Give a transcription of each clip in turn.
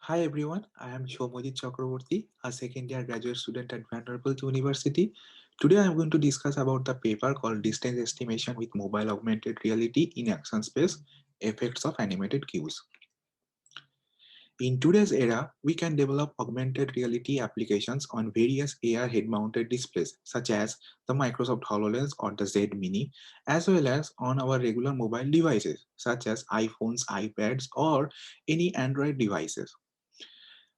Hi everyone, I am Shomodit Chakraborty, a second year graduate student at Vanderbilt University. Today I am going to discuss about the paper called Distance Estimation with Mobile Augmented Reality in Action Space: Effects of Animated Cues. In today's era, we can develop augmented reality applications on various AR head-mounted displays such as the Microsoft HoloLens or the Z Mini, as well as on our regular mobile devices such as iPhones, iPads, or any Android devices.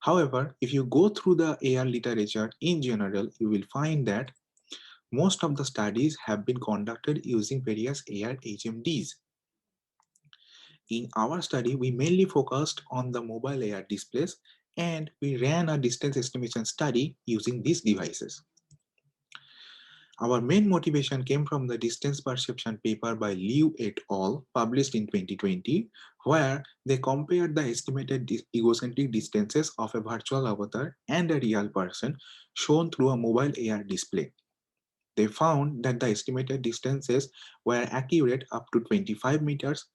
However, if you go through the AR literature in general, you will find that most of the studies have been conducted using various AR HMDs. In our study, we mainly focused on the mobile AR displays and we ran a distance estimation study using these devices. Our main motivation came from the distance perception paper by Liu et al. Published in 2020, where they compared the estimated egocentric distances of a virtual avatar and a real person shown through a mobile AR display. They found that the estimated distances were accurate up to 25 meters,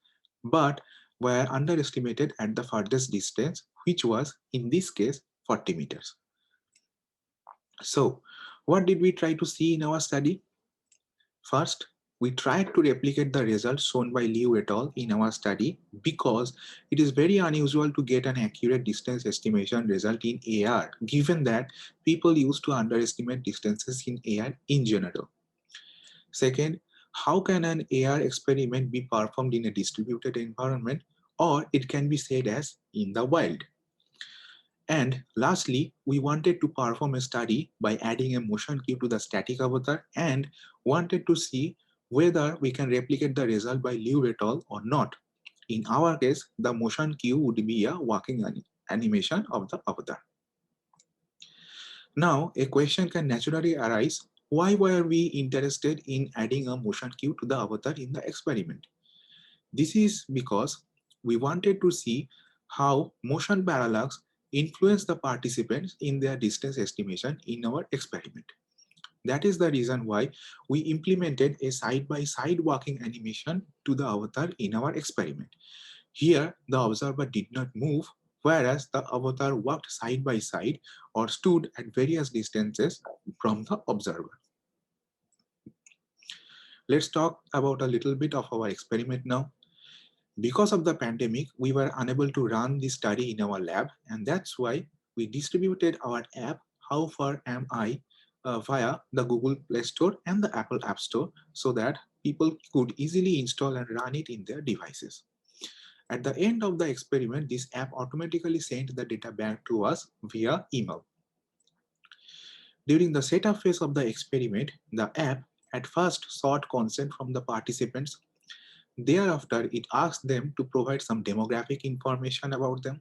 but were underestimated at the farthest distance, which was, in this case, 40 meters. So, what did we try to see in our study? First, we tried to replicate the results shown by Liu et al. In our study because it is very unusual to get an accurate distance estimation result in AR, given that people used to underestimate distances in AR in general. Second, how can an AR experiment be performed in a distributed environment, or it can be said as in the wild? And lastly, we wanted to perform a study by adding a motion cue to the static avatar and wanted to see whether we can replicate the result by Liu et al. Or not. In our case, the motion cue would be a walking animation of the avatar. Now, a question can naturally arise: why were we interested in adding a motion cue to the avatar in the experiment? This is because we wanted to see how motion parallax influence the participants in their distance estimation in our experiment. That is the reason why we implemented a side-by-side walking animation to the avatar in our experiment. Here, the observer did not move, whereas the avatar walked side by side or stood at various distances from the observer. Let's talk about a little bit of our experiment now. Because of the pandemic, we were unable to run this study in our lab, and that's why we distributed our app, How Far Am I, via the Google Play Store and the Apple App Store so that people could easily install and run it in their devices. At the end of the experiment, this app automatically sent the data back to us via email. During the setup phase of the experiment, the app at first sought consent from the participants. Thereafter, it asked them to provide some demographic information about them.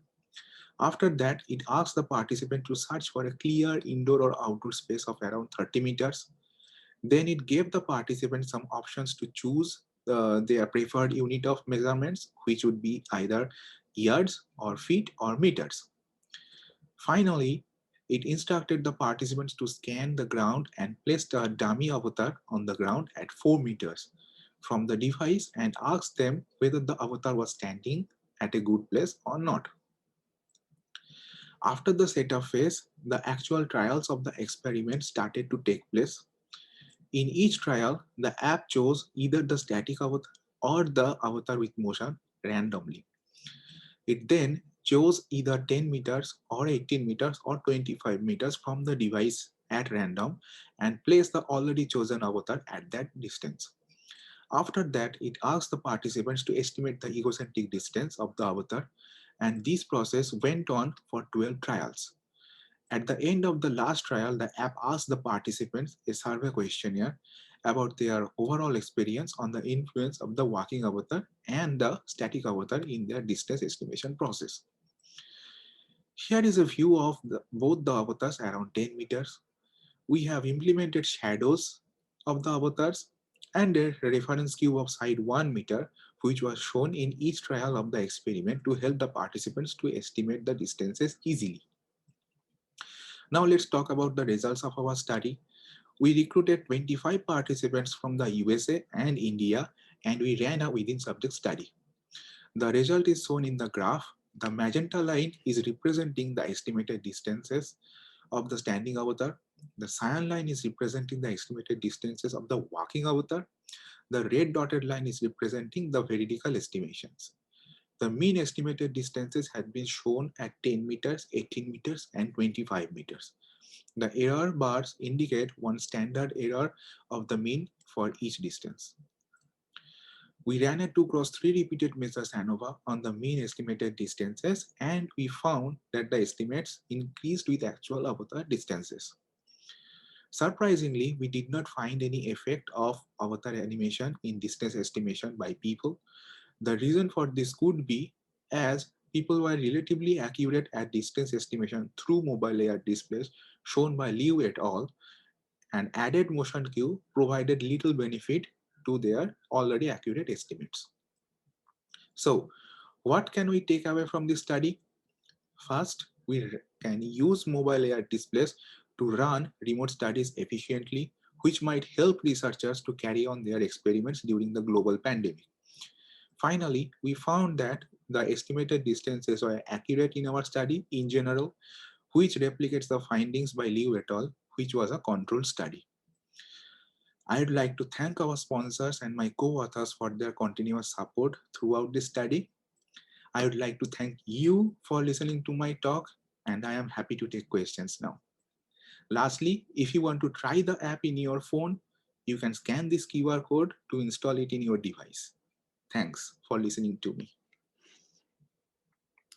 After that, it asked the participant to search for a clear indoor or outdoor space of around 30 meters. Then it gave the participant some options to choose their preferred unit of measurements, which would be either yards or feet or meters. Finally, it instructed the participants to scan the ground and placed a dummy avatar on the ground at 4 meters from the device and asked them whether the avatar was standing at a good place or not. After the setup phase, the actual trials of the experiment started to take place. In each trial, the app chose either the static avatar or the avatar with motion randomly. It then chose either 10 meters or 18 meters or 25 meters from the device at random and placed the already chosen avatar at that distance. After that, it asked the participants to estimate the egocentric distance of the avatar, and this process went on for 12 trials. At the end of the last trial, the app asked the participants a survey questionnaire about their overall experience on the influence of the walking avatar and the static avatar in their distance estimation process. Here is a view of both the avatars around 10 meters. We have implemented shadows of the avatars and a reference cube of side 1 meter, which was shown in each trial of the experiment to help the participants to estimate the distances easily. Now let's talk about the results of our study. We recruited 25 participants from the USA and India, and we ran a within subject study. The result is shown in the graph. The magenta line is representing the estimated distances of the standing avatar. The cyan line is representing the estimated distances of the walking avatar. The red dotted line is representing the veridical estimations. The mean estimated distances had been shown at 10 meters, 18 meters, and 25 meters. The error bars indicate one standard error of the mean for each distance. We ran a 2x3 repeated measures ANOVA on the mean estimated distances, and we found that the estimates increased with actual avatar distances. Surprisingly, we did not find any effect of avatar animation in distance estimation by people. The reason for this could be as people were relatively accurate at distance estimation through mobile AR displays shown by Liu et al. And added motion cue provided little benefit to their already accurate estimates. So, what can we take away from this study? First, we can use mobile AR displays to run remote studies efficiently, which might help researchers to carry on their experiments during the global pandemic. Finally, we found that the estimated distances were accurate in our study in general, which replicates the findings by Liu et al., which was a controlled study. I'd like to thank our sponsors and my co-authors for their continuous support throughout this study. I would like to thank you for listening to my talk, and I am happy to take questions now. Lastly, if you want to try the app in your phone, you can scan this QR code to install it in your device. Thanks for listening to me.